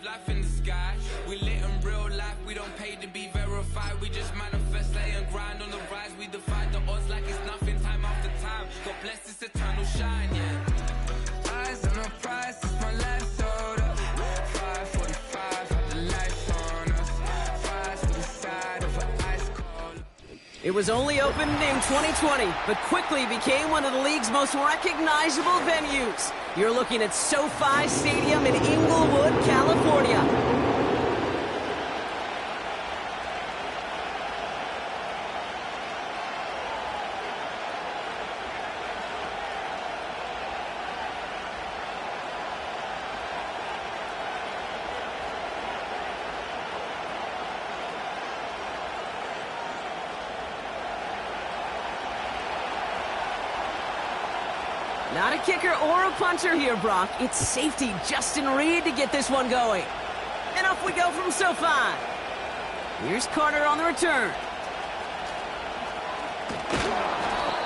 life in the sky. We lit in real life, we don't pay to be verified. We just manifest, lay and grind on the rise. We defy the odds like it's nothing, time after time. God bless this eternal shine, yeah. Eyes on the prize, it's my life sold up. 5:45, have the lights on us. Flies to the side of an ice cold. It was only opened in 2020, but quickly became one of the league's most recognizable venues. You're looking at SoFi Stadium in Inglewood, California. Not a kicker or a puncher here, Brock. It's safety Justin Reed to get this one going. And off we go from SoFi. Here's Carter on the return.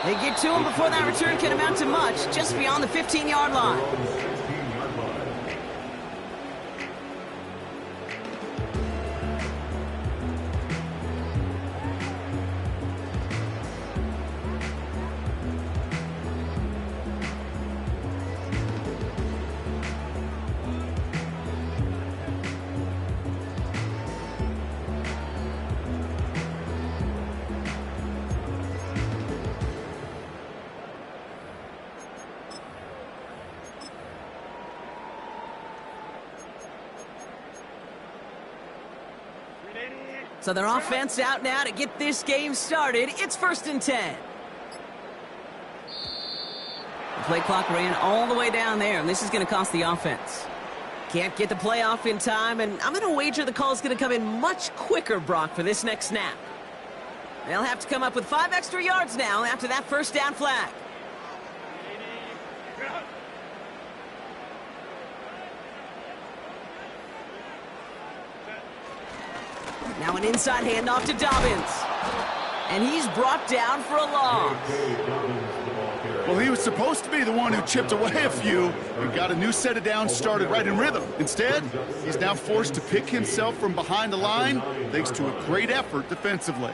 They get to him before that return can amount to much, just beyond the 15-yard line. So their offense out now to get this game started. It's 1st and 10. The play clock ran all the way down there, and this is going to cost the offense. Can't get the play off in time, and I'm going to wager the call is going to come in much quicker, Brock, for this next snap. They'll have to come up with 5 extra yards now after that first down flag. Now an inside handoff to Dobbins. And he's brought down for a loss. Well, he was supposed to be the one who chipped away a few and got a new set of downs started right in rhythm. Instead, he's now forced to pick himself from behind the line thanks to a great effort defensively.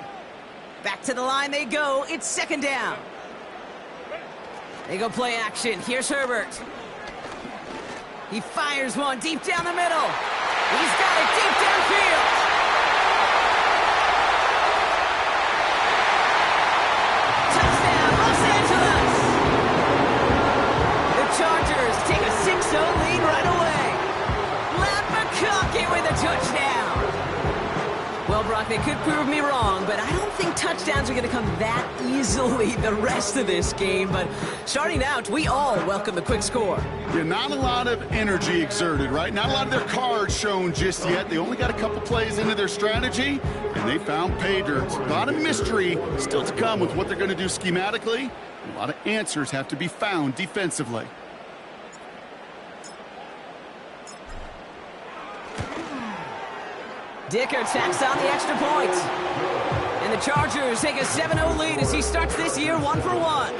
Back to the line they go. It's 2nd down. They go play action. Here's Herbert. He fires one deep down the middle. He's got it deep downfield. Chargers take a 6-0 lead right away. Matt McConkey with a touchdown. Well, Brock, they could prove me wrong, but I don't think touchdowns are going to come that easily the rest of this game. But starting out, we all welcome the quick score. Yeah, not a lot of energy exerted, right? Not a lot of their cards shown just yet. They only got a couple plays into their strategy, and they found pay dirt. A lot of mystery still to come with what they're going to do schematically. A lot of answers have to be found defensively. Dicker tacks on the extra point. And the Chargers take a 7-0 lead as he starts this year 1-for-1.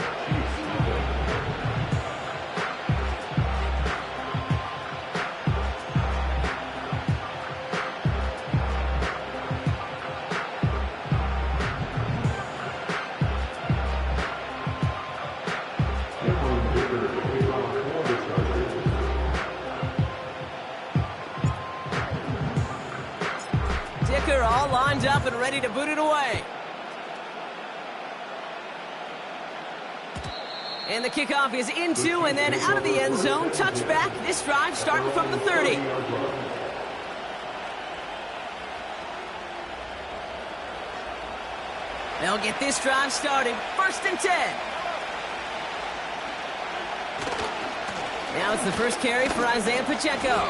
All lined up and ready to boot it away. And the kickoff is into and then out of the end zone. Touchback. This drive starting from the 30. They'll get this drive started. 1st and 10. Now it's the first carry for Isaiah Pacheco.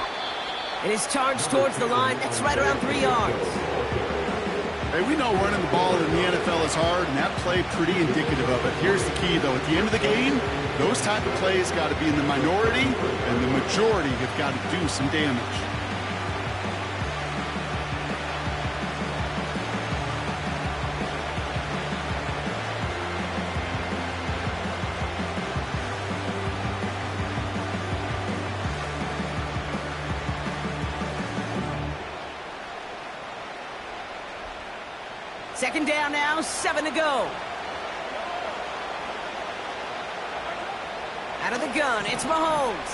And he's charged towards the line. That's right around 3 yards. Hey, we know running the ball in the NFL is hard, and that play pretty indicative of it. Here's the key, though. At the end of the game, those type of plays got to be in the minority, and the majority have got to do some damage. Second down now, 7 to go. Out of the gun, it's Mahomes.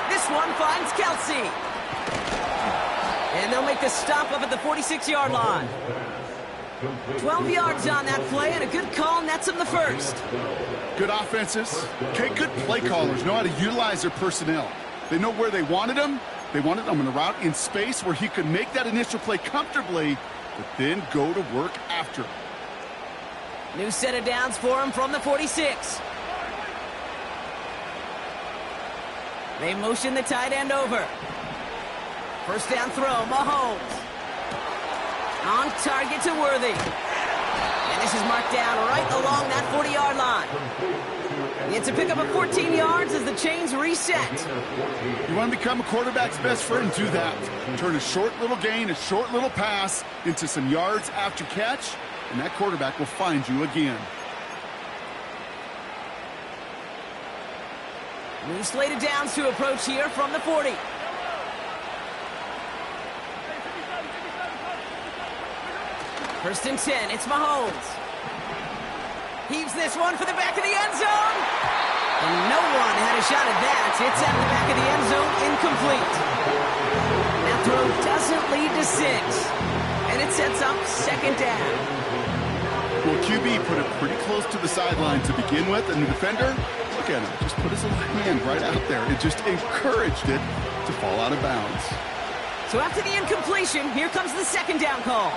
This one finds Kelsey. And they'll make the stop up at the 46-yard line. 12 yards on that play, and a good call nets him the first. Good offenses. Okay, good play callers know how to utilize their personnel. They know where they wanted him. They wanted him in a route in space where he could make that initial play comfortably, but then go to work after. New set of downs for him from the 46. They motion the tight end over. First down throw, Mahomes. On target to Worthy. And this is marked down right along that 40-yard line. It's a pickup of 14 yards as the chains reset. You want to become a quarterback's best friend? Do that. Turn a short little gain, a short little pass into some yards after catch, and that quarterback will find you again. New slated downs to approach here from the 40. First and 10, it's Mahomes. Heaves this one for the back of the end zone. And no one had a shot at that. It's at the back of the end zone, incomplete. That throw doesn't lead to 6. And it sets up second down. Well, QB put it pretty close to the sideline to begin with, and the defender, look at him, just put his little hand right out there. It just encouraged it to fall out of bounds. So after the incompletion, here comes the second down call.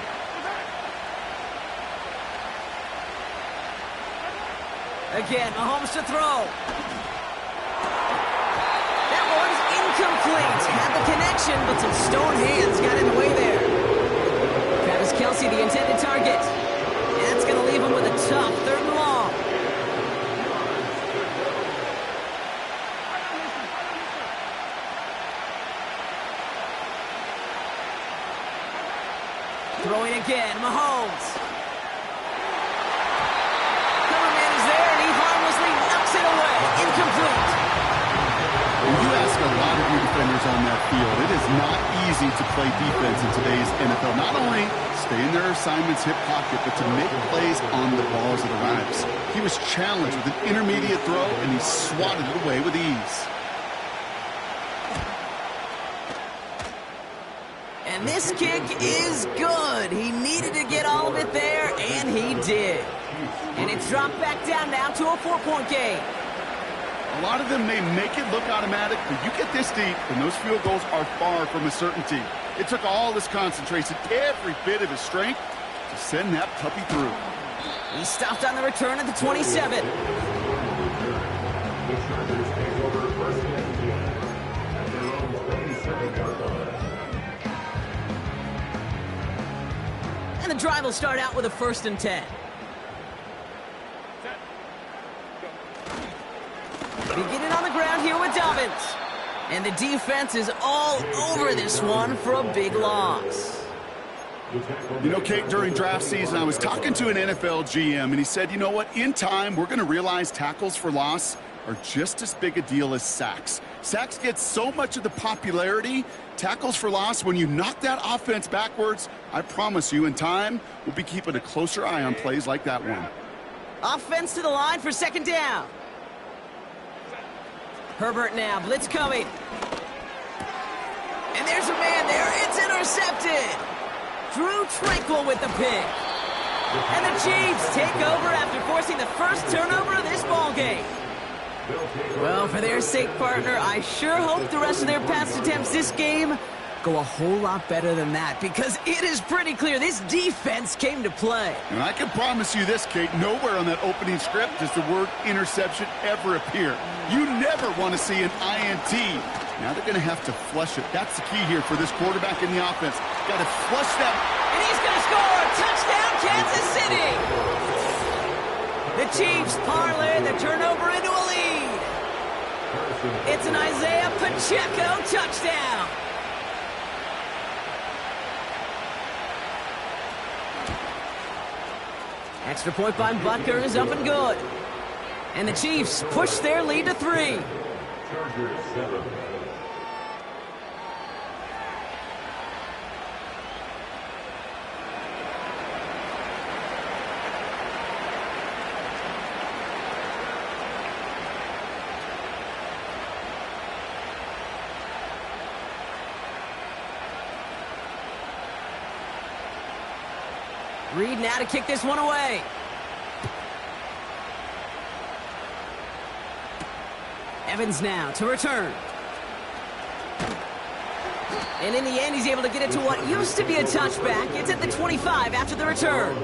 Again, Mahomes to throw. That one's incomplete. Had the connection, but some stone hands got in the way there. Travis Kelce, the intended target. And that's going to leave him with a tough third and long. Throwing again, Mahomes. Incomplete. When you ask a lot of your defenders on that field, it is not easy to play defense in today's NFL. Not only stay in their assignment's hip pocket, but to make plays on the ball as it arrives. He was challenged with an intermediate throw, and he swatted it away with ease. And this kick is good. He needed to get all of it there, and he did. And it's dropped back down now to a 4-point game. A lot of them may make it look automatic, but you get this deep, and those field goals are far from a certainty. It took all his concentration, every bit of his strength, to send that puppy through. He stopped on the return at the 27. And the drive will start out with a 1st and 10. Beginning on the ground here with Dobbins. And the defense is all over this one for a big loss. You know, Kate, during draft season, I was talking to an NFL GM, and he said, you know what, in time, we're going to realize tackles for loss are just as big a deal as sacks. Sacks get so much of the popularity. Tackles for loss, when you knock that offense backwards, I promise you, in time, we'll be keeping a closer eye on plays like that one. Offense to the line for second down. Herbert now, blitz coming. And there's a man there, it's intercepted. Drew Tranquill with the pick. And the Chiefs take over after forcing the first turnover of this ballgame. Well, for their sake, partner, I sure hope the rest of their pass attempts this game go a whole lot better than that, because it is pretty clear this defense came to play. And I can promise you this, Kate, nowhere on that opening script does the word interception ever appear. You never want to see an INT. Now they're going to have to flush it. That's the key here for this quarterback in the offense. Got to flush that. And he's going to score! Touchdown, Kansas City! The Chiefs parlay the turnover into a lead. It's an Isaiah Pacheco touchdown. Extra point by Butker is up and good. And the Chiefs push their lead to 3. Reed now to kick this one away. Evans now to return. And in the end, he's able to get it to what used to be a touchback. It's at the 25 after the return.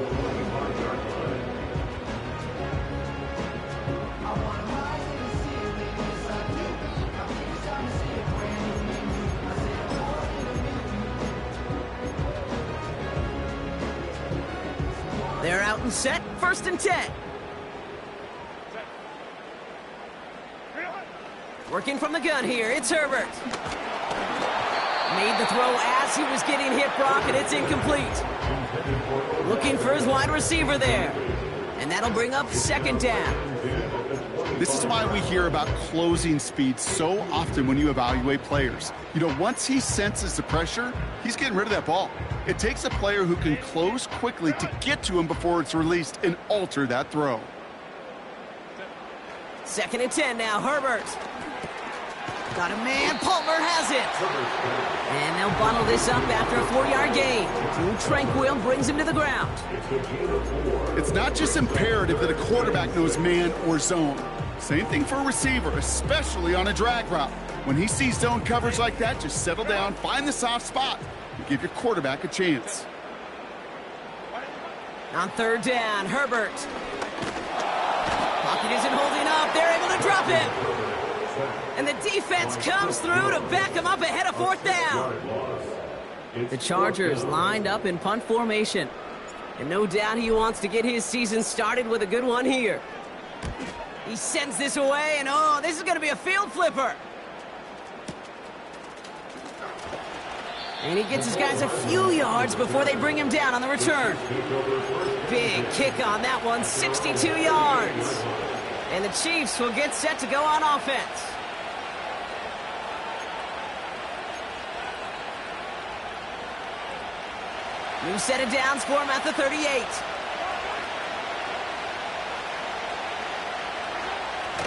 They're out and set, 1st and 10. Working from the gun here, it's Herbert. Made the throw as he was getting hit, Brock, and it's incomplete. Looking for his wide receiver there. And that'll bring up 2nd down. This is why we hear about closing speed so often when you evaluate players. You know, once he senses the pressure, he's getting rid of that ball. It takes a player who can close quickly to get to him before it's released and alter that throw. 2nd and 10 now, Herbert. Got a man, Palmer has it. And they'll bottle this up after a 4-yard gain. Drew Tranquill brings him to the ground. It's not just imperative that a quarterback knows man or zone. Same thing for a receiver, especially on a drag route. When he sees zone coverage like that, just settle down, find the soft spot, and give your quarterback a chance. On 3rd down, Herbert. Pocket isn't holding up. They're able to drop him. And the defense comes through to back him up ahead of 4th down. The Chargers lined up in punt formation. And no doubt he wants to get his season started with a good one here. He sends this away, and oh, this is going to be a field flipper. And he gets his guys a few yards before they bring him down on the return. Big kick on that one, 62 yards. And the Chiefs will get set to go on offense. New set of downs for him at the 38.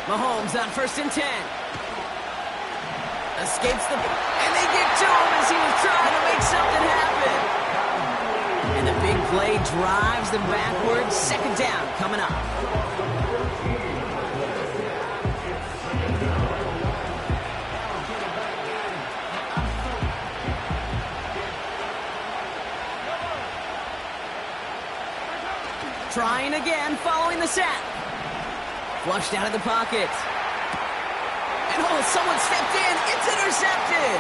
Mahomes on 1st and 10. Escapes the... And they get to him as he was trying to make something happen. And the big play drives them backwards. 2nd down coming up. Trying again, following the sack. Flushed out of the pocket. And oh, someone stepped in. It's intercepted.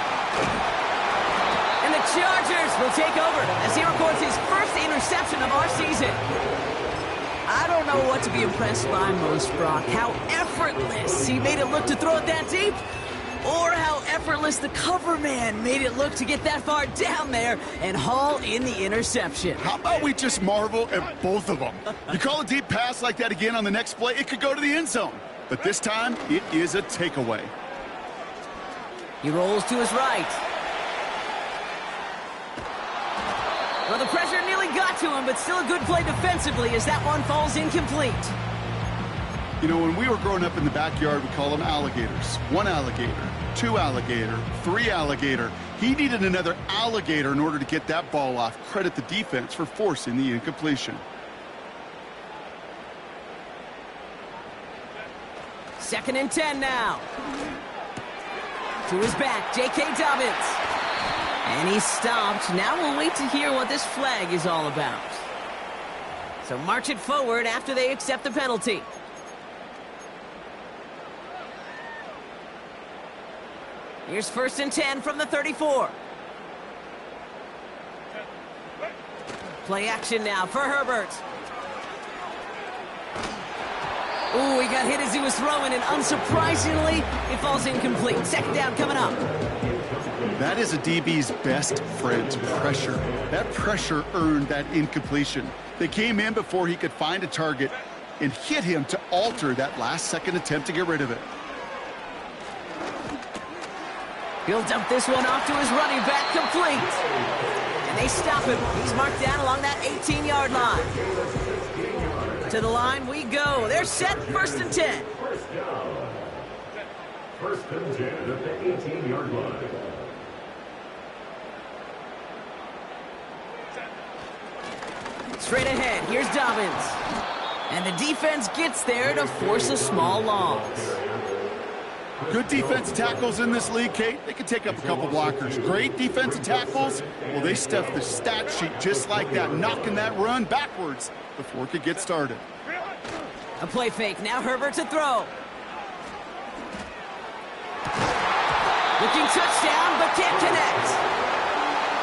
And the Chargers will take over as he records his 1st interception of our season. I don't know what to be impressed by most, Brock. How effortless he made it look to throw it that deep, or how effortless the cover man made it look to get that far down there and haul in the interception. How about we just marvel at both of them? You call a deep pass like that again on the next play, it could go to the end zone. But this time, it is a takeaway. He rolls to his right. Well, the pressure nearly got to him, but still a good play defensively as that one falls incomplete. You know, when we were growing up in the backyard, we call them alligators. 1 alligator, 2 alligator, 3 alligator. He needed another alligator in order to get that ball off. Credit the defense for forcing the incompletion. 2nd and 10 now. To his back, J.K. Dobbins. And he's stopped. Now we'll wait to hear what this flag is all about. So march it forward after they accept the penalty. Here's 1st and 10 from the 34. Play action now for Herbert. Ooh, he got hit as he was throwing, and unsurprisingly, it falls incomplete. 2nd down coming up. That is a DB's best friend, pressure. That pressure earned that incompletion. They came in before he could find a target and hit him to alter that last-second attempt to get rid of it. He'll dump this one off to his running back, complete. And they stop him. He's marked down along that 18-yard line. To the line we go. They're set, 1st and 10. 1st and 10 at the 18-yard line. Straight ahead, here's Dobbins. And the defense gets there to force a small loss. Good defensive tackles in this league, Kate. They can take up a couple blockers. Great defensive tackles. Well, they stuff the stat sheet just like that, knocking that run backwards before it could get started. A play fake. Now Herbert to throw. Looking touchdown, but can't connect.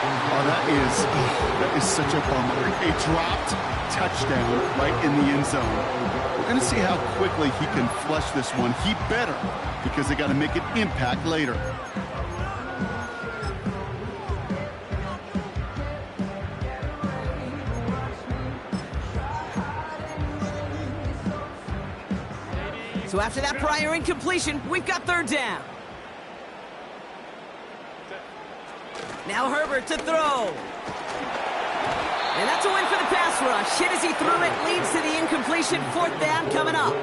Oh, that is such a bummer. A dropped touchdown right in the end zone. We're going to see how quickly he can flush this one. He better, because they got to make an impact later. So after that prior incompletion, we've got third down. Now Herbert to throw. And that's a win for the pass rush. Hit as he threw it, leads to the incompletion. Fourth down coming up.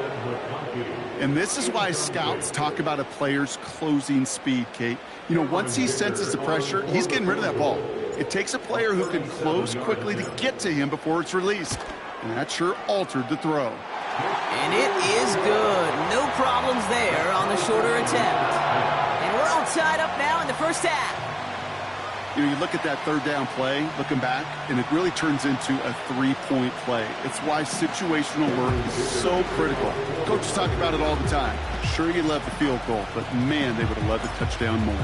And this is why scouts talk about a player's closing speed, Kate. You know, once he senses the pressure, he's getting rid of that ball. It takes a player who can close quickly to get to him before it's released. And that sure altered the throw. And it is good. No problems there on the shorter attempt. And we're all tied up now in the first half. You know, you look at that third down play, looking back, and it really turns into a three-point play. It's why situational work is so critical. Coaches talk about it all the time. Sure, you love the field goal, but man, they would have loved a touchdown more.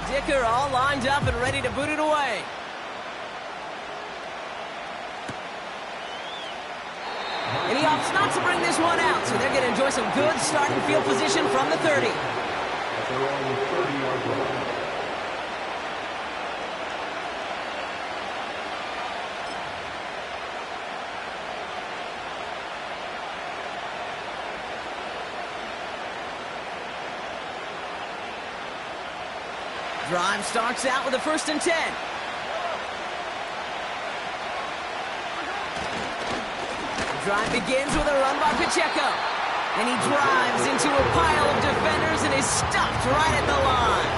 Dicker all lined up and ready to boot it away. And he opts not to bring this one out, so they're going to enjoy some good starting field position from the 30. Drive starts out with a 1st and 10. Drive begins with a run by Pacheco. And he drives into a pile of defenders and is stopped right at the line.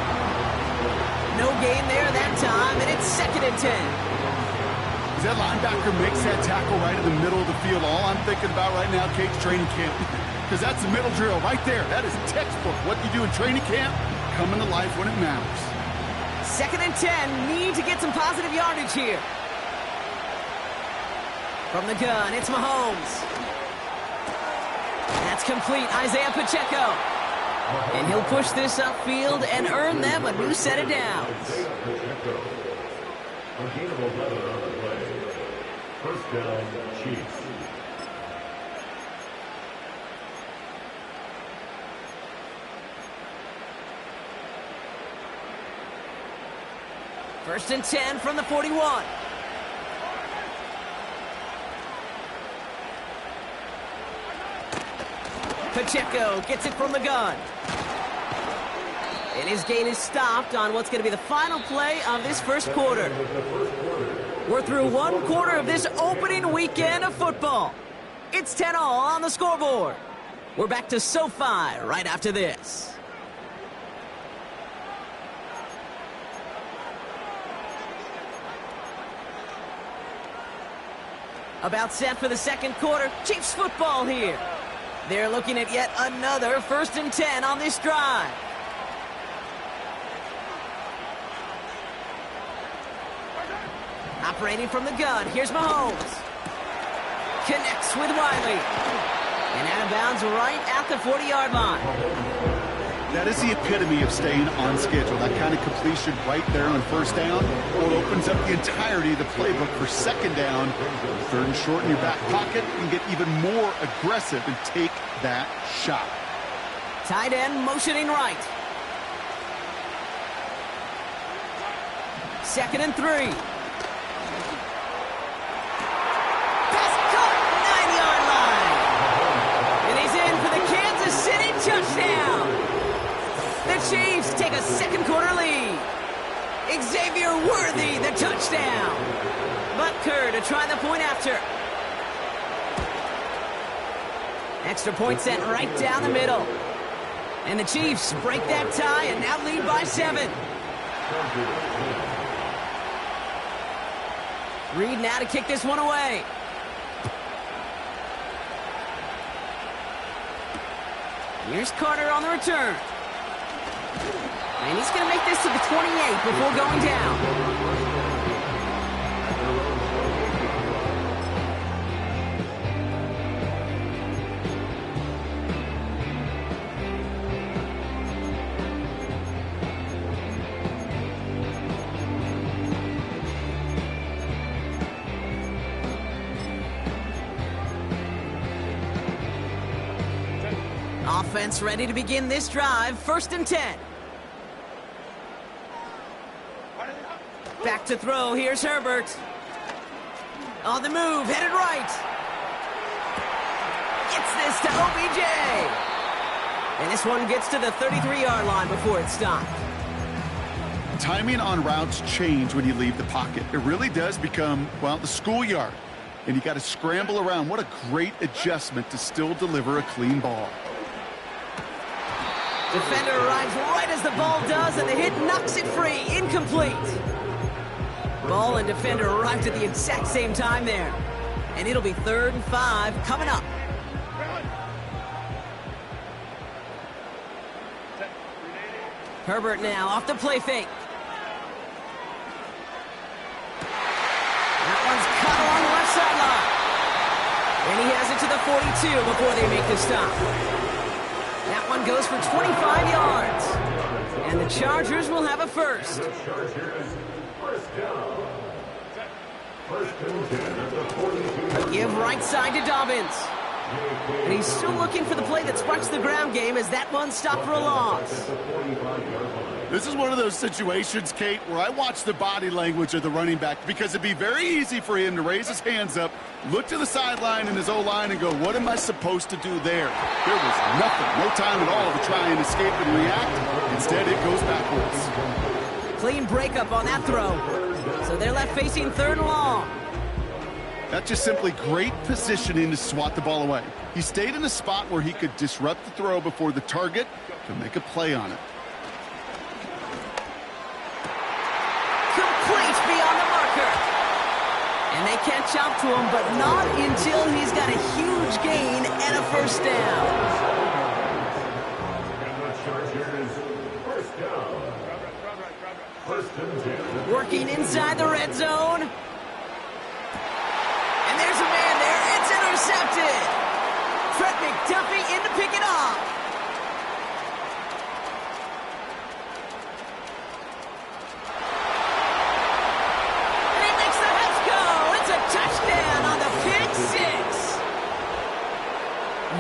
No gain there that time, and it's 2nd and 10. As that linebacker makes that tackle right in the middle of the field, all I'm thinking about right now, Kate's training camp. Because that's the middle drill right there. That is textbook. What you do in training camp, coming to life when it matters. 2nd and 10, need to get some positive yardage here. From the gun, it's Mahomes. That's complete, Isaiah Pacheco. And he'll push this upfield and earn them a new set of downs. A gain of 11 on the play. 1st down, Chiefs. First and 10 from the 41. Pacheco gets it from the gun. And his gain is stopped on what's going to be the final play of this first quarter. We're through one quarter of this opening weekend of football. It's 10-all on the scoreboard. We're back to SoFi right after this. About set for the second quarter. Chiefs football here. They're looking at yet another 1st and 10 on this drive. Operating from the gun, here's Mahomes. Connects with Wiley. And out of bounds right at the 40-yard line. That is the epitome of staying on schedule. That kind of completion right there on 1st down. Well, it opens up the entirety of the playbook for 2nd down. 3rd and short in your back pocket. You can get even more aggressive and take that shot. Tight end motioning right. 2nd and 3. Pass caught, 9-yard line. And he's in for the Kansas City touchdown. The Chiefs take a second quarter lead. Xavier Worthy, the touchdown. Butker to try the point after. Extra point sent right down the middle. And the Chiefs break that tie and now lead by 7. Reed now to kick this one away. Here's Carter on the return. And he's going to make this to the 28 before going down. Offense ready to begin this drive. 1st and 10. Back to throw. Here's Herbert. On the move. Headed right. Gets this to OBJ. And this one gets to the 33-yard line before it's stopped. Timing on routes change when you leave the pocket. It really does become, well, the schoolyard. And you got to scramble around. What a great adjustment to still deliver a clean ball. Defender arrives right as the ball does, and the hit knocks it free. Incomplete. Ball and defender arrived at the exact same time there. And it'll be 3rd and 5 coming up. Herbert now off the play fake. That one's caught along the left sideline. And he has it to the 42 before they make the stop. That one goes for 25 yards. And the Chargers will have a first. A give right side to Dobbins. And he's still looking for the play that sparks the ground game as that one stopped for a loss. This is one of those situations, Kate, where I watch the body language of the running back because it'd be very easy for him to raise his hands up, look to the sideline in his O-line and go, what am I supposed to do there? There was nothing, no time at all to try and escape and react. Instead, it goes backwards. Clean breakup on that throw. So they're left facing 3rd and long. That's just simply great positioning to swat the ball away. He stayed in a spot where he could disrupt the throw before the target could make a play on it. Complete beyond the marker. And they catch up to him, but not until he's got a huge gain and a first down. Working inside the red zone. And there's a man there. It's intercepted. Trent McDuffie in to pick it off. And he makes the Hets go. It's a touchdown on the pick six.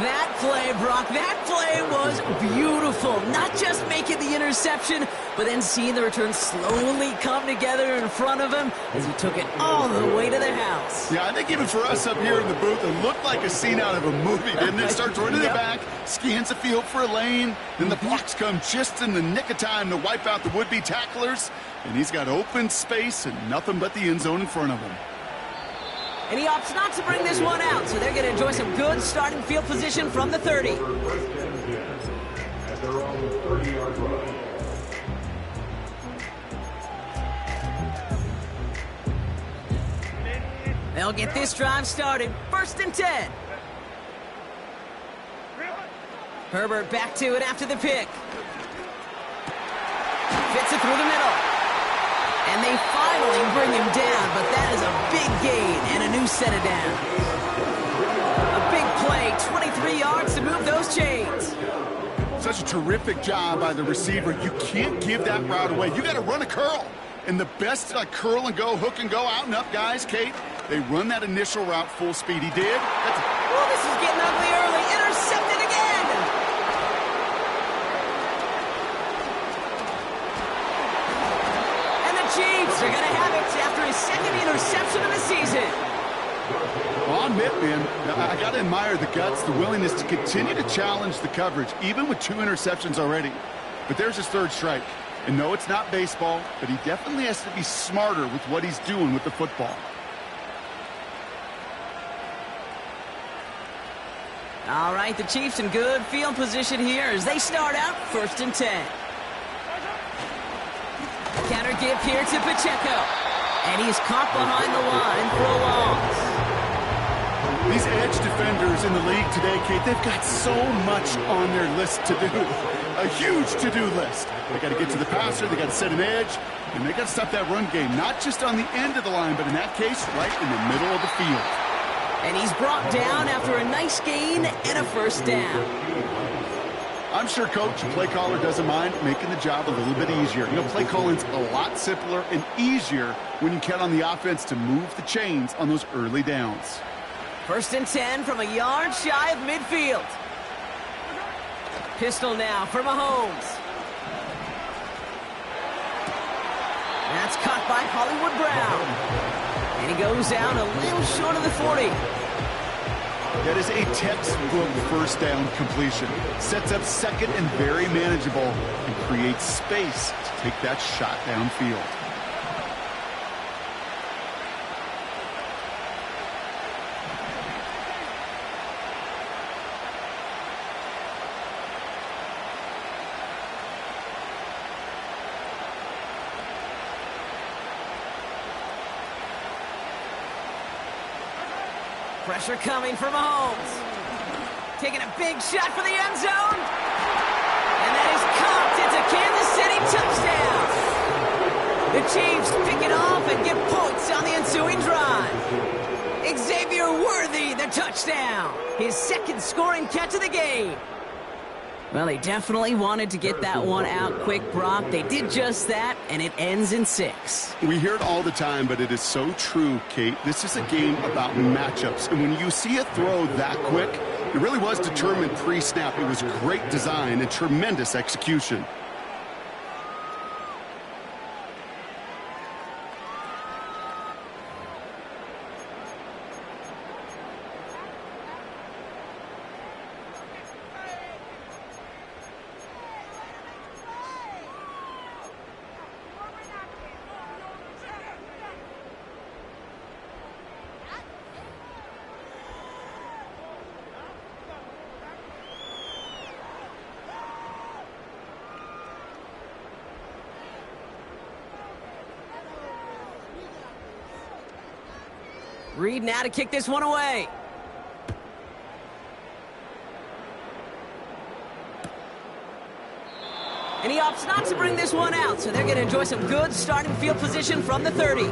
That play, Brock, that play was beautiful. Not just making the interception, but then seeing the return slowly come together in front of him as he took it all the way to the house. Yeah, I think even for us up here in the booth, it looked like a scene out of a movie, didn't it? Starts running it back, scans the field for a lane, then the blocks come just in the nick of time to wipe out the would-be tacklers, and he's got open space and nothing but the end zone in front of him. And he opts not to bring this one out, so they're going to enjoy some good starting field position from the 30. At their own 30-yard line. They'll get this drive started. 1st and 10. Herbert back to it after the pick. Fits it through the middle. And they finally bring him down, but that is a big gain and a new set of downs. A big play, 23 yards to move those chains. Such a terrific job by the receiver. You can't give that route away. You got to run a curl. And the best curl and go, hook and go, out and up guys, Kate, they run that initial route full speed. He did. Oh, this is getting ugly early. Intercepted again. And the Chiefs are going to have it after his 2nd interception of the season. Well, I'll admit, man, I got to admire the guts, the willingness to continue to challenge the coverage, even with 2 interceptions already. But there's his 3rd strike. And no, it's not baseball, but he definitely has to be smarter with what he's doing with the football. All right, the Chiefs in good field position here as they start out 1st and 10. Counter give here to Pacheco. And he's caught behind the line for a loss. These edge defenders in the league today, Kate, they've got so much on their list to do. A huge to-do list. They got to get to the passer, they got to set an edge, and they got to stop that run game, not just on the end of the line, but in that case, right in the middle of the field. And he's brought down after a nice gain and a first down. I'm sure coach and play caller doesn't mind making the job a little bit easier. You know, play calling's a lot simpler and easier when you count on the offense to move the chains on those early downs. 1st and 10 from a yard shy of midfield. Pistol now for Mahomes. That's caught by Hollywood Brown. And he goes down a little short of the 40. That is a textbook first down completion. Sets up second and very manageable and creates space to take that shot downfield. Pressure coming for Mahomes. Taking a big shot for the end zone. And that is caught. It's a Kansas City touchdown. The Chiefs pick it off and get points on the ensuing drive. Xavier Worthy, the touchdown. His second scoring catch of the game. Well, they definitely wanted to get that one out quick, Brock. They did just that, and it ends in 6. We hear it all the time, but it is so true, Kate. This is a game about matchups. And when you see a throw that quick, it really was determined pre-snap. It was great design and tremendous execution. Reed now to kick this one away. And he opts not to bring this one out, so they're going to enjoy some good starting field position from the 30.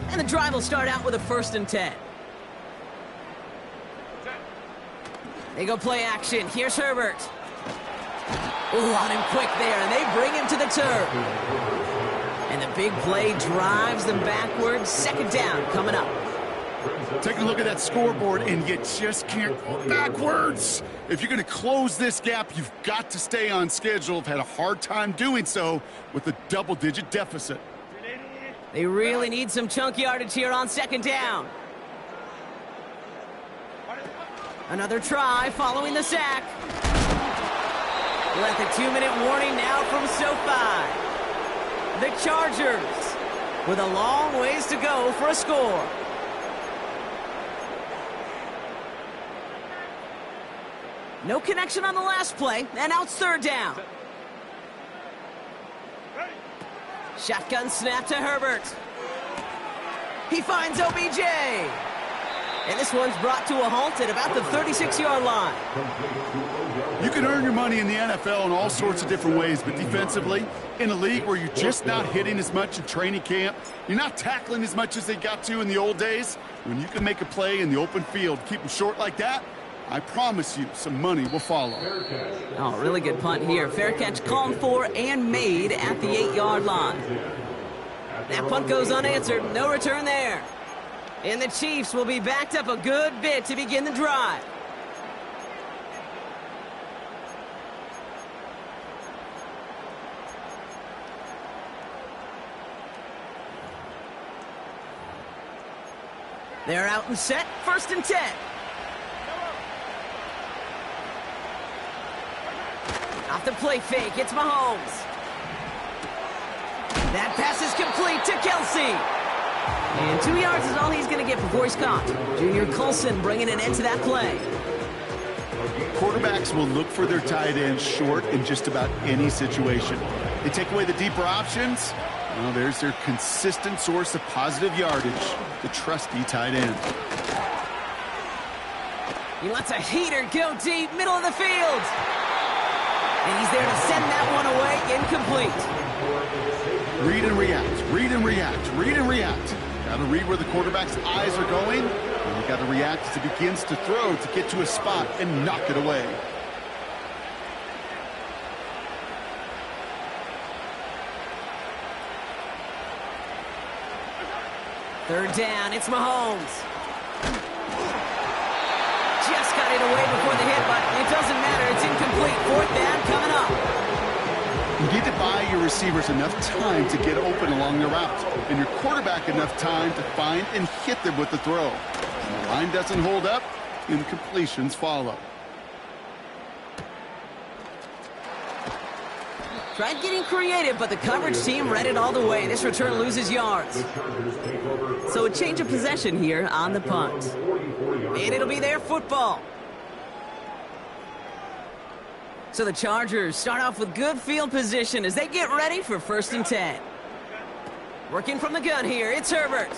And the drive will start out with a 1st and 10. They go play action. Here's Herbert. Ooh, on him quick there, and they bring him to the turf. And the big play drives them backwards. 2nd down coming up. Take a look at that scoreboard, and you just can't go backwards. If you're going to close this gap, you've got to stay on schedule. I've had a hard time doing so with a double-digit deficit. They really need some chunk yardage here on 2nd down. Another try following the sack. Let the 2-minute warning now from SoFi. The Chargers with a long ways to go for a score. No connection on the last play, and now it's 3rd down. Shotgun snap to Herbert. He finds OBJ. And this one's brought to a halt at about the 36-yard line. You can earn your money in the NFL in all sorts of different ways, but defensively, in a league where you're just not hitting as much in training camp, you're not tackling as much as they got to in the old days, when you can make a play in the open field, keep them short like that, I promise you some money will follow. Oh, really good punt here. Fair catch called for and made at the 8-yard line. That punt goes unanswered. No return there. And the Chiefs will be backed up a good bit to begin the drive. They're out and set. 1st and 10. the play fake. It's Mahomes. That pass is complete to Kelsey. And 2 yards is all he's going to get before he's caught. Junior Colson bringing an end to that play. Quarterbacks will look for their tight ends short in just about any situation. They take away the deeper options. Well, there's their consistent source of positive yardage, the trusty tight end. He lets a heater go deep, middle of the field. And he's there to send that one away, incomplete. Read and react, read and react, read and react. Got to read where the quarterback's eyes are going, and you got to react as he begins to throw to get to a spot and knock it away. Third down, it's Mahomes. Just got it away before the hit, but it doesn't matter. It's incomplete. Fourth down coming up. You need to buy your receivers enough time to get open along the route, and your quarterback enough time to find and hit them with the throw. When the line doesn't hold up, incompletions follow. Tried getting creative, but the coverage team read it all the way. This return loses yards. So a change of possession here on the punt. And it'll be their football. So the Chargers start off with good field position as they get ready for 1st and 10. Working from the gun here, it's Herbert.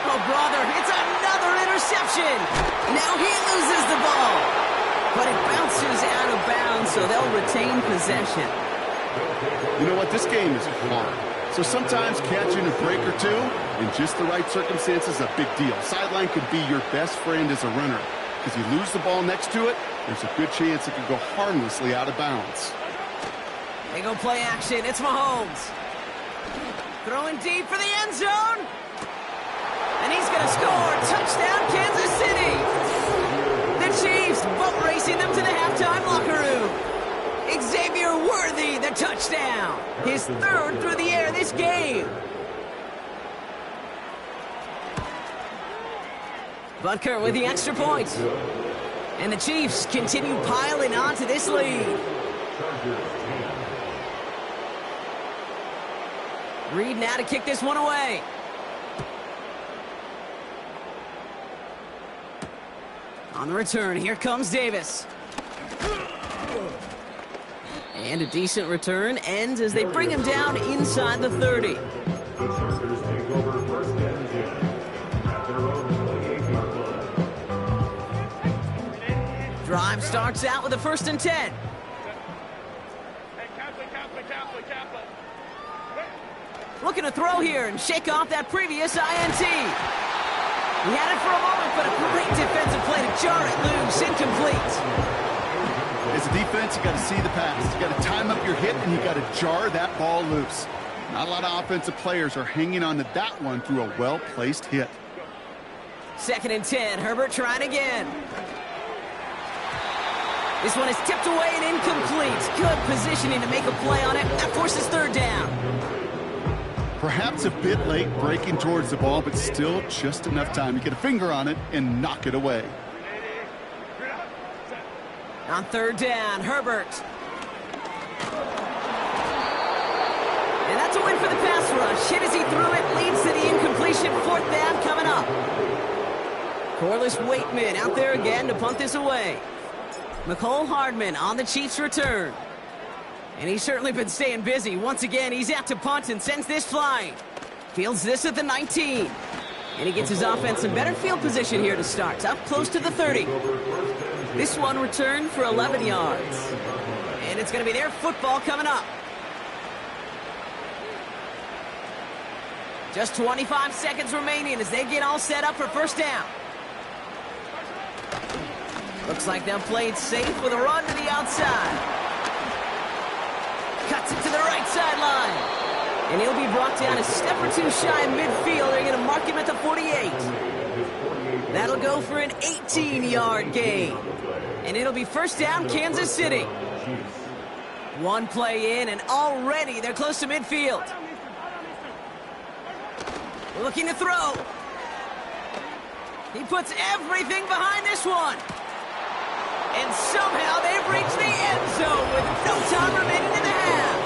Oh, brother, it's another interception. Now he loses the ball. But it bounces out of bounds, so they'll retain possession. You know what? This game is hard. So sometimes catching a break or two in just the right circumstances is a big deal. Sideline could be your best friend as a runner. Because you lose the ball next to it, there's a good chance it could go harmlessly out of bounds. They go play action. It's Mahomes. Throwing deep for the end zone. And he's going to score. Touchdown, Kansas City. The Chiefs boat racing them to the halftime locker room. Xavier Worthy, the touchdown. His 3rd through the air this game. Butker with the extra point. And the Chiefs continue piling on to this lead. Reed now to kick this one away. On the return, here comes Davis. And a decent return ends as they bring him down inside the 30. Drive starts out with a 1st and 10. Looking to throw here and shake off that previous INT. He had it for a moment, but a great defensive play to jar it loose. Incomplete. As a defense, you got to see the pass. You got to time up your hit, and you got to jar that ball loose. Not a lot of offensive players are hanging on to that one through a well-placed hit. 2nd and 10. Herbert trying again. This one is tipped away and incomplete. Good positioning to make a play on it. That forces 3rd down. Perhaps a bit late breaking towards the ball, but still just enough time to get a finger on it and knock it away. On 3rd down, Herbert. And that's a win for the pass rush. Hit as he threw it, leads to the incompletion. 4th down coming up. Corliss Waitman out there again to punt this away. McCole Hardman on the Chiefs' return. And he's certainly been staying busy. Once again, he's out to punt and sends this flying. Fields this at the 19. And he gets his offense in better field position here to start. Up close to the 30. This one returned for 11 yards. And it's going to be their football coming up. Just 25 seconds remaining as they get all set up for 1st down. Looks like they'll play it safe with a run to the outside. Cuts it to the right sideline. And he'll be brought down a step or two shy of midfield. They're going to mark him at the 48. That'll go for an 18-yard gain. And it'll be 1st down, Kansas City. One play in, and already they're close to midfield. Looking to throw. He puts everything behind this one. And somehow they've reached the end zone with no time remaining in the half.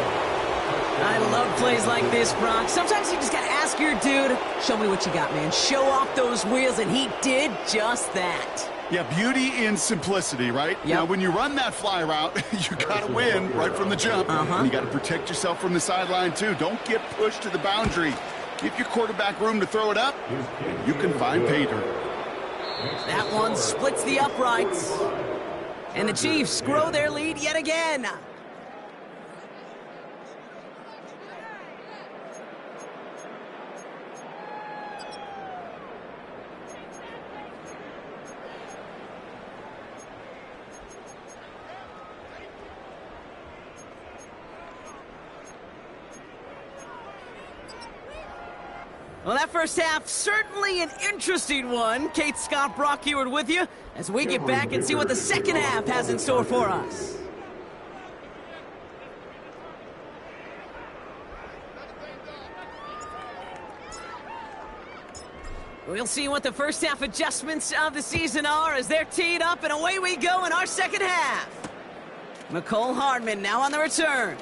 I love plays like this, Brock. Sometimes you just gotta ask your dude, show me what you got, man. Show off those wheels, and he did just that. Yeah, beauty in simplicity, right? Yep. Now, when you run that fly route, you got to win right from the jump. And you got to protect yourself from the sideline, too. Don't get pushed to the boundary. Give your quarterback room to throw it up, and you can find pay dirt. That one splits the uprights. And the Chiefs grow their lead yet again. Well, that first half, certainly an interesting one. Kate, Scott, Brock Huard with you as we get back and see what the second half has in store for us. We'll see what the first half adjustments of the season are as they're teed up, and away we go in our second half. McCole Hardman now on the return.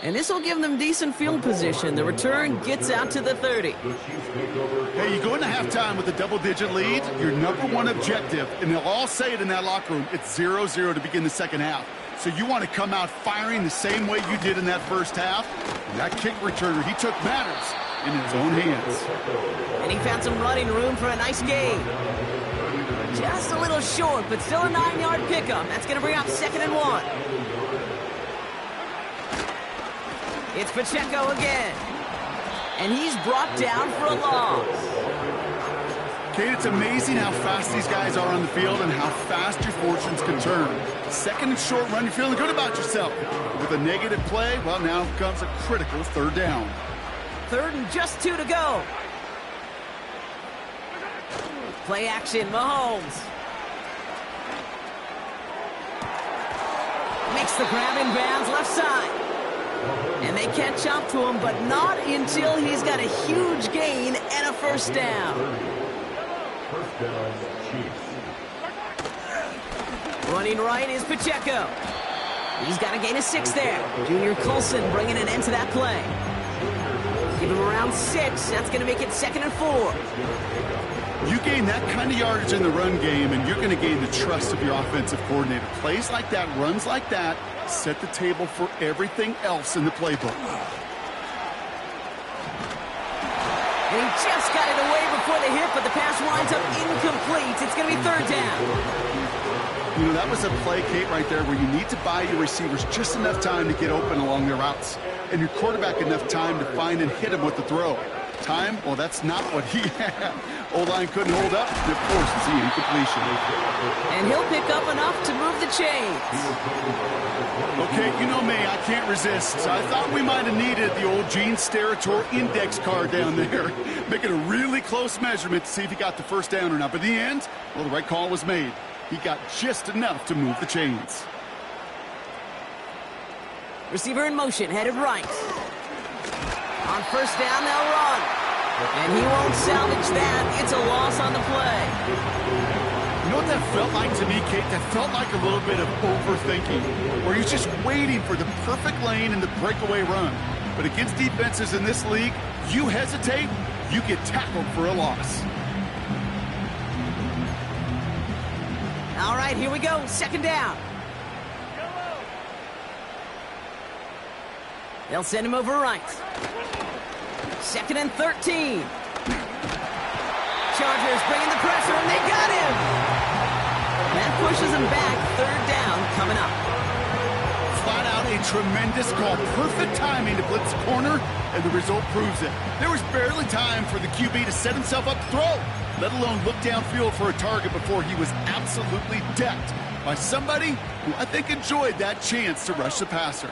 And this will give them decent field position. The return gets out to the 30. Hey, you go into halftime with a double-digit lead, your number one objective, and they'll all say it in that locker room, it's 0-0 to begin the second half. So you want to come out firing the same way you did in that first half. And that kick returner, he took matters in his own hands. And he found some running room for a nice gain. Just a little short, but still a 9-yard pickup. That's going to bring up 2nd and 1. It's Pacheco again. And he's brought down for a loss. Kate, it's amazing how fast these guys are on the field and how fast your fortunes can turn. 2nd and short run, you're feeling good about yourself. With a negative play, well, now comes a critical 3rd down. 3rd and just 2 to go. Play action, Mahomes. Makes the grab in bounds left side. And they catch up to him, but not until he's got a huge gain and a 1st down. First down, Chiefs. Running right is Pacheco. He's got a gain of 6 there. Junior Colson bringing an end to that play. Give him around 6. That's going to make it 2nd and 4. You gain that kind of yardage in the run game, and you're going to gain the trust of your offensive coordinator. Plays like that, runs like that, set the table for everything else in the playbook. And he just got it away before the hit, but the pass winds up incomplete. It's going to be 3rd down. You know, that was a play, Kate, right there where you need to buy your receivers just enough time to get open along their routes, and your quarterback enough time to find and hit him with the throw. Time? Well, that's not what he had. O-line couldn't hold up. Of course, it's the incompletion. And he'll pick up enough to move the chains. Okay, you know me, I can't resist. I thought we might have needed the old Gene Steratore index card down there, making a really close measurement to see if he got the 1st down or not. But in the end, well, the right call was made. He got just enough to move the chains. Receiver in motion, headed right. On 1st down, they'll run. And he won't salvage that. It's a loss on the play. You know what that felt like to me, Kate? That felt like a little bit of overthinking, where he's just waiting for the perfect lane and the breakaway run. But against defenses in this league, you hesitate, you get tackled for a loss. All right, here we go. 2nd down. They'll send him over right. 2nd and 13. Chargers bringing the pressure, and they got him. That pushes him back. 3rd down coming up. Flat out a tremendous call. Perfect timing to blitz corner, and the result proves it. There was barely time for the QB to set himself up to throw, let alone look downfield for a target before he was absolutely decked by somebody who I think enjoyed that chance to rush the passer.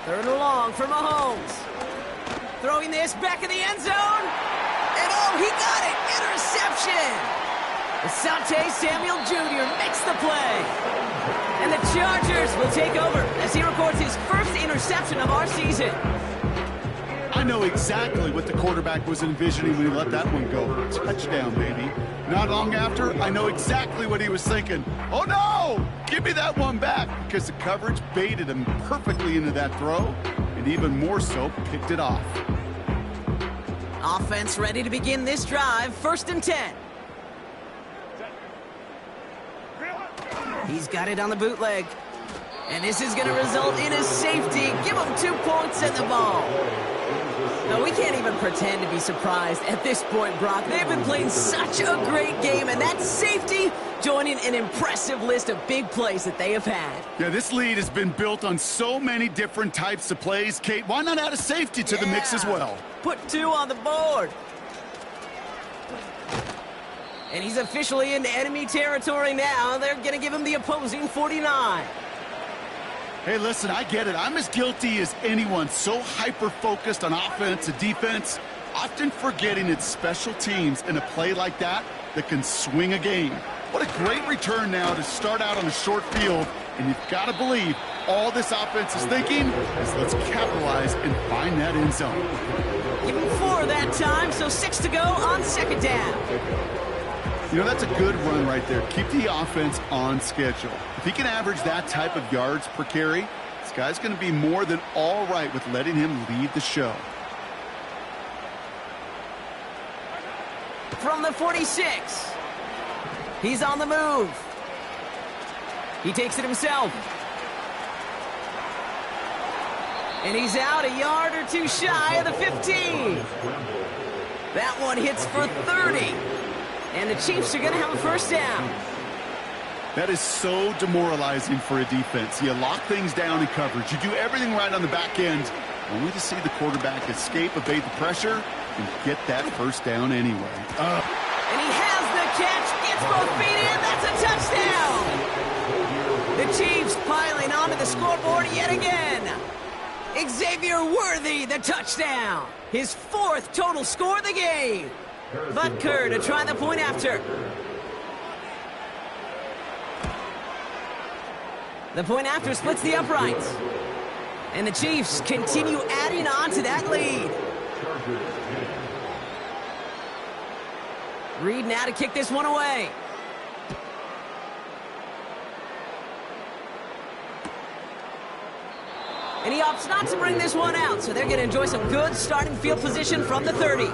3rd and long for Mahomes. Throwing this back in the end zone. And oh, he got it. Interception. Asante Samuel Jr. makes the play. And the Chargers will take over as he records his 1st interception of our season. I know exactly what the quarterback was envisioning when he let that one go. Touchdown, baby. Not long after, I know exactly what he was thinking. Oh, no! Give me that one back, because the coverage baited him perfectly into that throw, and even more so, picked it off. Offense ready to begin this drive. 1st and 10. He's got it on the bootleg. And this is going to result in a safety. Give him 2 points and the ball. No, we can't even pretend to be surprised at this point, Brock. They've been playing such a great game, and that safety joining an impressive list of big plays that they have had. Yeah, this lead has been built on so many different types of plays. Kate, why not add a safety to the mix as well? Put 2 on the board. And he's officially into enemy territory now. They're going to give him the opposing 49. Hey, listen, I get it. I'm as guilty as anyone. So hyper-focused on offense and defense, often forgetting it's special teams in a play like that can swing a game. What a great return now to start out on a short field. And you've got to believe all this offense is thinking is let's capitalize and find that end zone. Give him 4 that time, so 6 to go on 2nd down. You know, that's a good run right there. Keep the offense on schedule. If he can average that type of yards per carry, this guy's going to be more than all right with letting him lead the show. From the 46. He's on the move. He takes it himself. And he's out a yard or 2 shy of the 15. That one hits for 30. And the Chiefs are going to have a 1st down. That is so demoralizing for a defense. You lock things down in coverage. You do everything right on the back end, only to see the quarterback escape, evade the pressure, and get that 1st down anyway. And he has the catch, gets both feet in, that's a touchdown! The Chiefs piling onto the scoreboard yet again. Xavier Worthy, the touchdown. His 4th total score of the game. Butker to try the point after. The point after splits the uprights. And the Chiefs continue adding on to that lead. Reed now to kick this one away. And he opts not to bring this one out, so they're going to enjoy some good starting field position from the 30.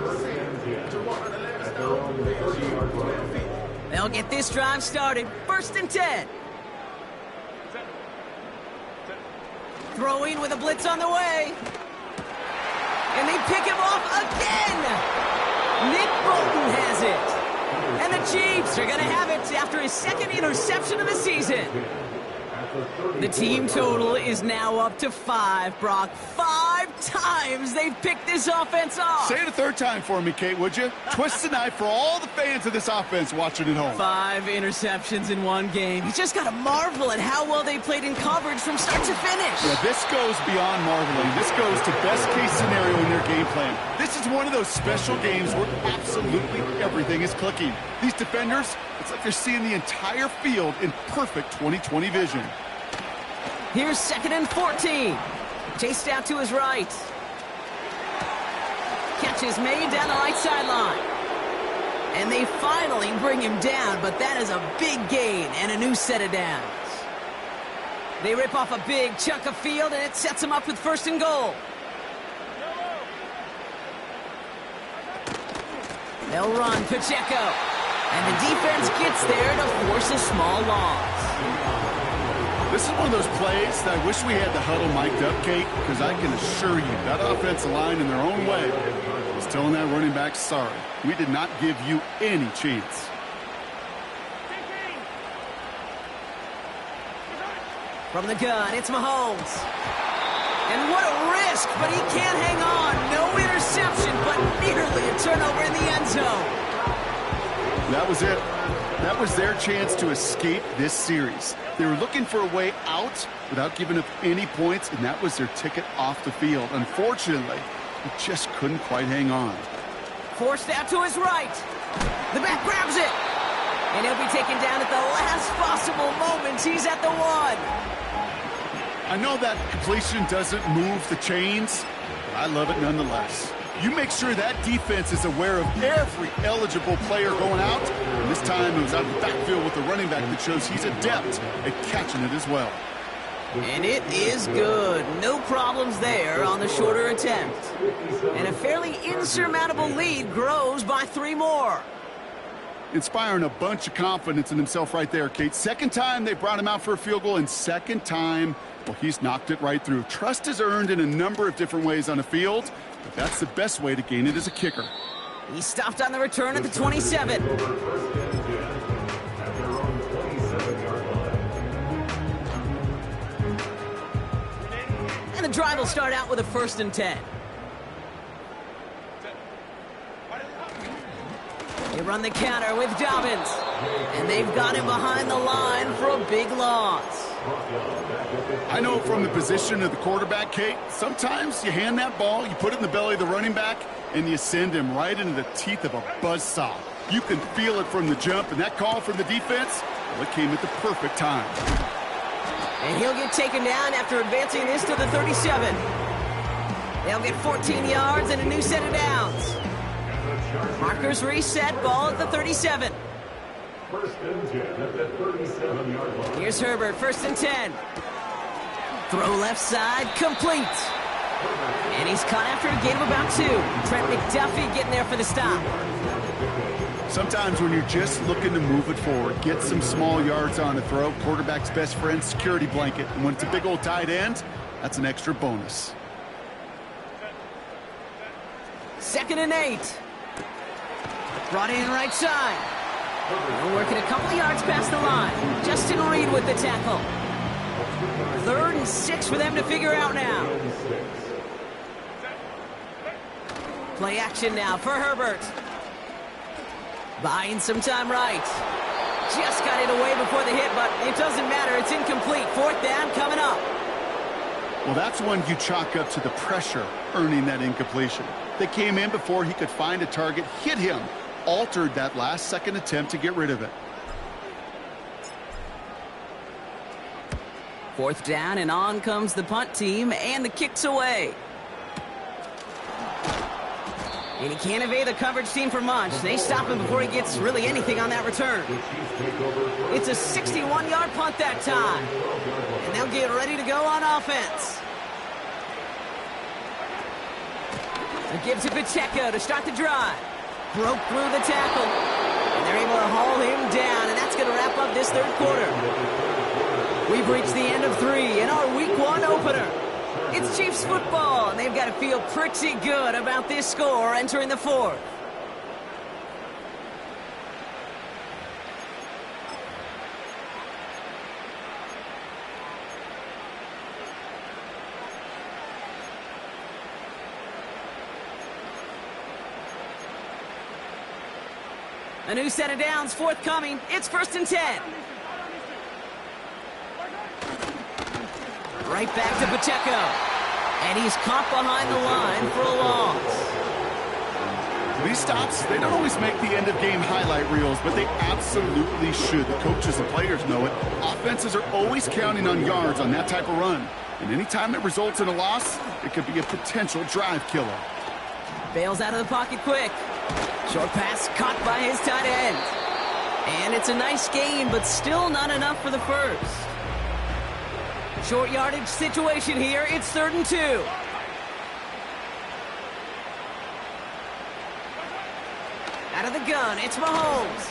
They'll get this drive started. 1st and 10. Throwing with a blitz on the way. And they pick him off again. Nick Bolton has it. And the Chiefs are going to have it after his 2nd interception of the season. The team total is now up to 5, Brock. 5 times they've picked this offense off. Say it a 3rd time for me, Kate, would you? Twist the knife for all the fans of this offense watching at home. 5 interceptions in one game. You just got to marvel at how well they played in coverage from start to finish. Yeah, this goes beyond marveling. This goes to best-case scenario in their game plan. This is one of those special games where absolutely everything is clicking. These defenders, it's like they're seeing the entire field in perfect 20/20 vision. Here's 2nd and 14. Chased out to his right. Catch is made down the right sideline. And they finally bring him down, but that is a big gain and a new set of downs. They rip off a big chunk of field, and it sets them up with 1st and goal. They'll run Pacheco. And the defense gets there to force a small loss. This is one of those plays that I wish we had the huddle mic'd up, Kate, because I can assure you that offensive line in their own way is telling that running back, sorry, we did not give you any chance. From the gun, it's Mahomes. And what a risk, but he can't hang on. No interception, but nearly a turnover in the end zone. That was it. That was their chance to escape this series. They were looking for a way out without giving up any points, and that was their ticket off the field. Unfortunately, he just couldn't quite hang on. Forced out to his right. The back grabs it. And he'll be taken down at the last possible moment. He's at the 1. I know that completion doesn't move the chains, I love it nonetheless. You make sure that defense is aware of every eligible player going out. And this time it was out of the backfield with the running back that shows he's adept at catching it as well. And it is good. No problems there on the shorter attempt. And a fairly insurmountable lead grows by 3 more. Inspiring a bunch of confidence in himself right there, Kate. Second time they brought him out for a field goal, and second time, well, he's knocked it right through. Trust is earned in a number of different ways on the field, but that's the best way to gain it as a kicker. He stopped on the return at the 27. And the drive will start out with a 1st and 10. They run the counter with Dobbins. And they've got him behind the line for a big loss. I know from the position of the quarterback, Kate, sometimes you hand that ball, you put it in the belly of the running back, and you send him right into the teeth of a buzzsaw. You can feel it from the jump, and that call from the defense, well, it came at the perfect time. And he'll get taken down after advancing this to the 37. They'll get 14 yards and a new set of downs. Markers reset, ball at the 37. 1st and 10 at the 37-yard line. Here's Herbert, 1st and 10. Throw left side, complete. And he's caught after a gain of about 2. Trent McDuffie getting there for the stop. Sometimes when you're just looking to move it forward, get some small yards on a throw, quarterback's best friend, security blanket. And when it's a big old tight end, that's an extra bonus. 2nd and 8. Brought in right side. They're working a couple of yards past the line. Justin Reed with the tackle. 3rd and 6 for them to figure out now. Play action now for Herbert. Buying some time right. Just got it away before the hit, but it doesn't matter. It's incomplete. 4th down coming up. Well, that's one you chalk up to the pressure earning that incompletion. They came in before he could find a target, hit him, altered that last-second attempt to get rid of it. 4th down, and on comes the punt team, and the kick's away. And he can't evade the coverage team for much. They stop him before he gets really anything on that return. It's a 61-yard punt that time. And they'll get ready to go on offense. They give to Pacheco to start the drive. Broke through the tackle. And they're able to haul him down, and that's going to wrap up this 3rd quarter. We've reached the end of 3 in our Week 1 opener. It's Chiefs football, and they've got to feel pretty good about this score entering the 4th. A new set of downs forthcoming. It's 1st and 10. Right back to Pacheco. And he's caught behind the line for a loss. These stops, they don't always make the end-of-game highlight reels, but they absolutely should. The coaches and players know it. Offenses are always counting on yards on that type of run. And anytime it results in a loss, it could be a potential drive killer. Bails out of the pocket quick. Short pass caught by his tight end. And it's a nice gain, but still not enough for the 1st. Short yardage situation here. It's 3rd and 2. Out of the gun, it's Mahomes.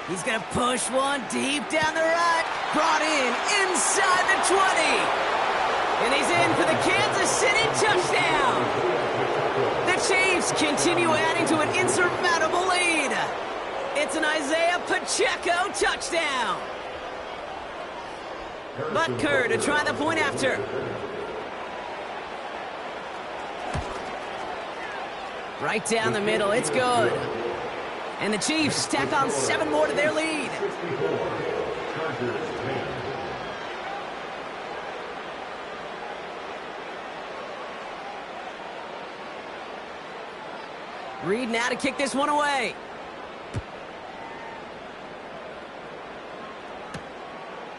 He's going to push one deep down the right. Brought in inside the 20. And he's in for the Kansas City touchdown. The Chiefs continue adding to an insurmountable lead. It's an Isaiah Pacheco touchdown. Butker to try the point after. Right down the middle, it's good. And the Chiefs tack on 7 more to their lead. Reed now to kick this one away.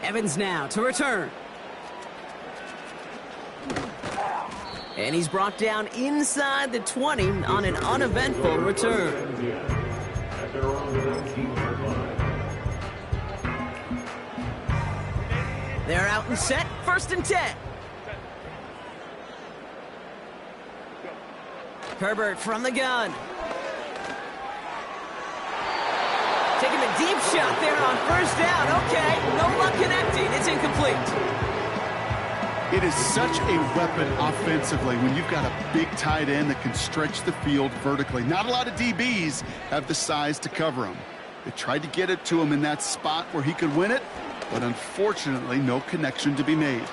Evans now to return. And he's brought down inside the 20 on an uneventful return. At their own 19-yard line. They're out and set, 1st and 10. Herbert from the gun. Taking a deep shot there on 1st down. Okay, no luck connecting. It's incomplete. It is such a weapon offensively when you've got a big tight end that can stretch the field vertically. Not a lot of DBs have the size to cover him. They tried to get it to him in that spot where he could win it, but unfortunately, no connection to be made.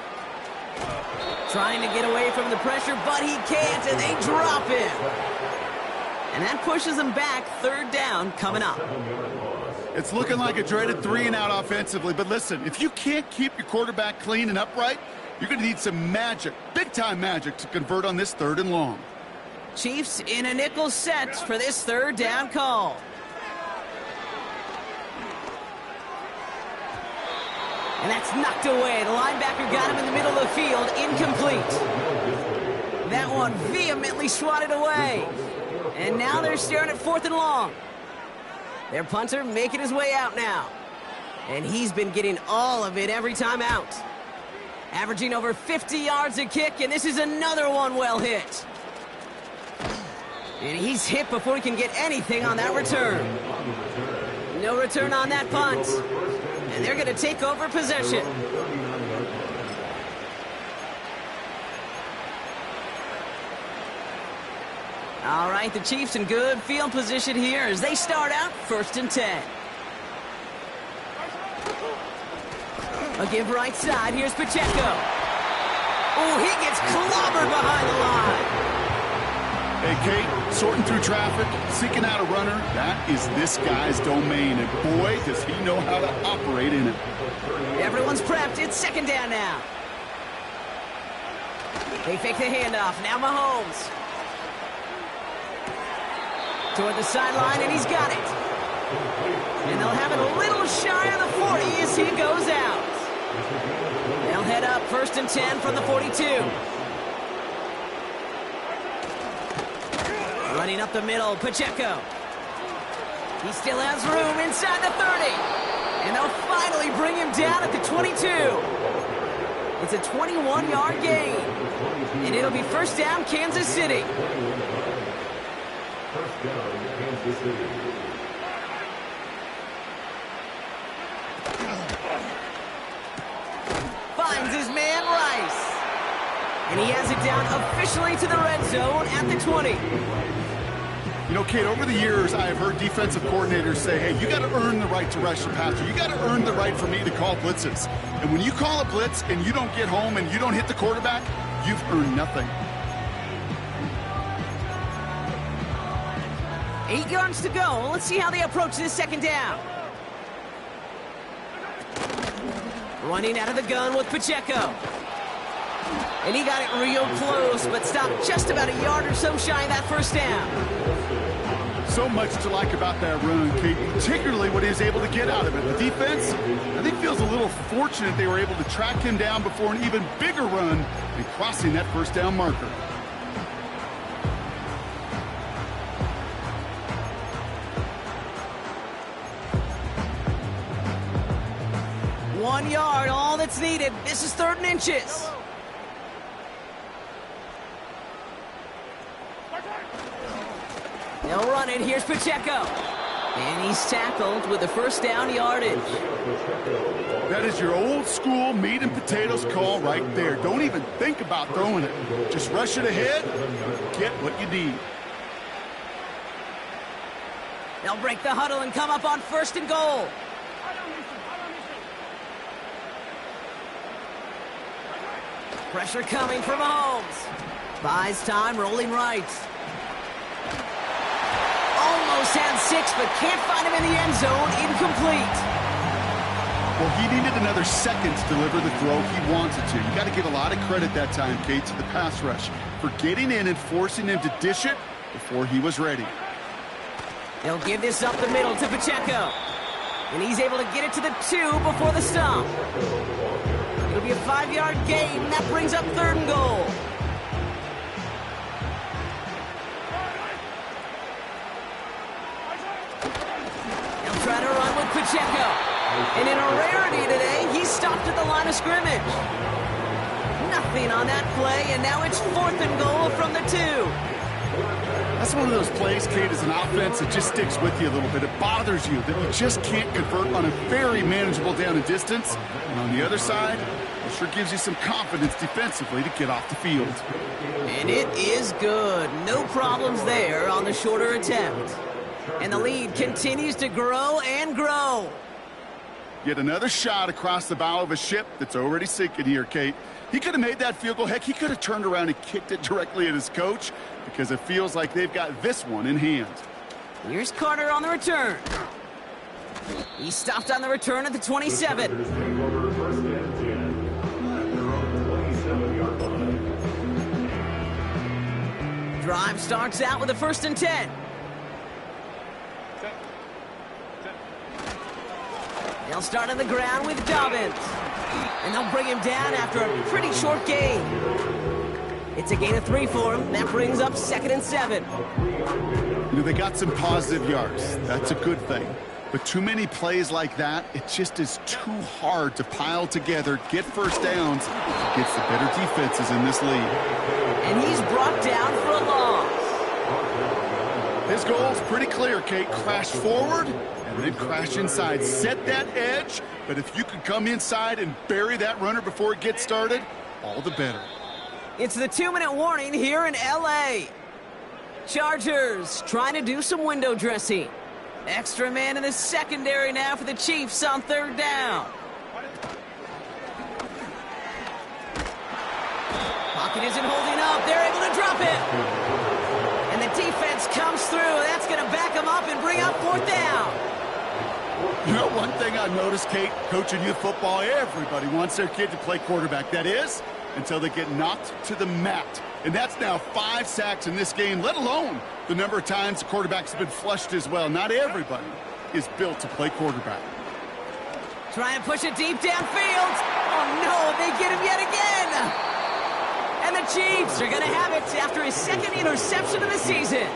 Trying to get away from the pressure, but he can't, and they drop him. And that pushes him back, 3rd down coming up. It's looking like a dreaded 3-and-out offensively, but listen, if you can't keep your quarterback clean and upright, you're going to need some magic, big-time magic, to convert on this 3rd and long. Chiefs in a nickel set for this 3rd down call. And that's knocked away. The linebacker got him in the middle of the field, incomplete. That one vehemently swatted away. And now they're staring at 4th and long. Their punter making his way out now. And he's been getting all of it every time out. Averaging over 50 yards a kick, and this is another one well hit. And he's hit before he can get anything on that return. No return on that punt. And they're going to take over possession. All right, the Chiefs in good field position here as they start out 1st and 10. A give right side. Here's Pacheco. Oh, he gets clobbered behind the line. Hey, Kate, sorting through traffic, seeking out a runner, that is this guy's domain. And boy, does he know how to operate in it. Everyone's prepped. It's 2nd down now. They fake the handoff. Now Mahomes. Toward the sideline, and he's got it. And they'll have it a little shy of the 40 as he goes out. They'll head up 1st and 10 from the 42. Running up the middle, Pacheco. He still has room inside the 30. And they'll finally bring him down at the 22. It's a 21-yard gain. And it'll be 1st down, Kansas City. 1st down, Kansas City. Finds his man Rice. And he has it down officially to the red zone at the 20. You know, Kate, over the years, I have heard defensive coordinators say, hey, you got to earn the right to rush the passer. You got to earn the right for me to call blitzes. And when you call a blitz and you don't get home and you don't hit the quarterback, you've earned nothing. 8 yards to go. Let's see how they approach this 2nd down. Running out of the gun with Pacheco. And he got it real close, but stopped just about a yard or so shy of that 1st down. So much to like about that run, Kate, particularly what he was able to get out of it. The defense, I think, feels a little fortunate they were able to track him down before an even bigger run and crossing that 1st down marker. One yard, all that's needed. This is 3rd and inches. They'll run it. Here's Pacheco. And he's tackled with the 1st down yardage. That is your old school meat and potatoes call right there. Don't even think about throwing it. Just rush it ahead, get what you need. They'll break the huddle and come up on 1st and goal. Pressure coming from Mahomes. Buys time, rolling right. Almost had 6, but can't find him in the end zone. Incomplete. Well, he needed another second to deliver the throw he wanted to. You got to give a lot of credit that time, Kate, to the pass rush for getting in and forcing him to dish it before he was ready. They'll give this up the middle to Pacheco. And he's able to get it to the 2 before the stop. It'll be a 5-yard gain. That brings up 3rd and goal. Pacheco. And in a rarity today, he stopped at the line of scrimmage. Nothing on that play, and now it's 4th and goal from the 2. That's one of those plays, Kate, as an offense that just sticks with you a little bit. It bothers you that you just can't convert on a very manageable down and distance. And on the other side, it sure gives you some confidence defensively to get off the field. And it is good. No problems there on the shorter attempt. And the lead continues to grow and grow. Yet another shot across the bow of a ship that's already sinking here, Kate. He could have made that field goal. Heck, he could have turned around and kicked it directly at his coach because it feels like they've got this one in hand. Here's Carter on the return. He stopped on the return at the 27. First and 10 at their own 27-yard line. Drive starts out with a 1st and 10. They'll start on the ground with Dobbins. And they'll bring him down after a pretty short gain. It's a gain of 3 for him. That brings up 2nd and 7. You know, they got some positive yards. That's a good thing. But too many plays like that, it just is too hard to pile together, get first downs against the better defenses in this league. And he's brought down for a loss. His goal's pretty clear, Kate. Crash forward and then crash inside. Set that edge, but if you can come inside and bury that runner before it gets started, all the better. It's the 2-minute warning here in L.A. Chargers trying to do some window dressing. Extra man in the secondary now for the Chiefs on 3rd down. Pocket isn't holding up. They're able to drop it. And the defense comes through. That's going to back them up and bring up 4th down. You know, one thing I've noticed, Kate, coaching youth football, everybody wants their kid to play quarterback. That is, until they get knocked to the mat. And that's now 5 sacks in this game, let alone the number of times the quarterback's been flushed as well. Not everybody is built to play quarterback. Try and push it deep downfield. Oh, no, they get him yet again. And the Chiefs are going to have it after his 2nd interception of the season.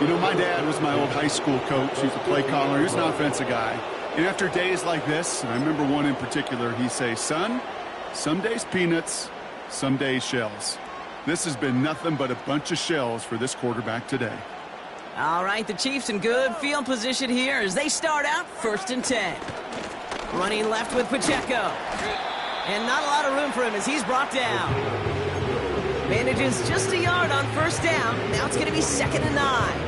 You know, my dad was my old high school coach. He's a play caller. He was an offensive guy. And after days like this, and I remember one in particular, he'd say, son, some days peanuts, some days shells. This has been nothing but a bunch of shells for this quarterback today. All right, the Chiefs in good field position here as they start out 1st and 10. Running left with Pacheco. And not a lot of room for him as he's brought down. Manages just a yard on 1st down. Now it's going to be 2nd and 9.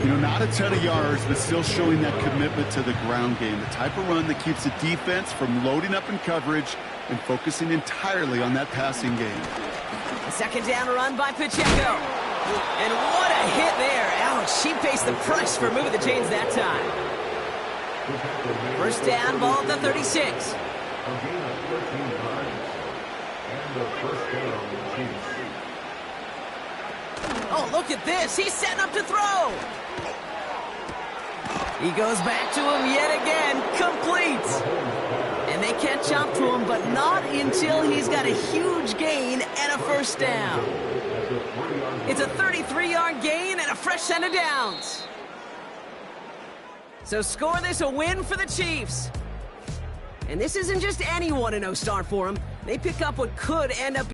You know, not a ton of yards, but still showing that commitment to the ground game. The type of run that keeps the defense from loading up in coverage and focusing entirely on that passing game. A 2nd down run by Pacheco. And what a hit there. Ouch, she faced the price for moving the chains that time. 1st down, ball at the 36. Oh, look at this. He's setting up to throw. He goes back to him yet again. Complete. And they catch up to him, but not until he's got a huge gain and a 1st down. It's a 33-yard gain and a fresh set of downs. So score this a win for the Chiefs. And this isn't just any 1-0 start for them. They pick up what could end up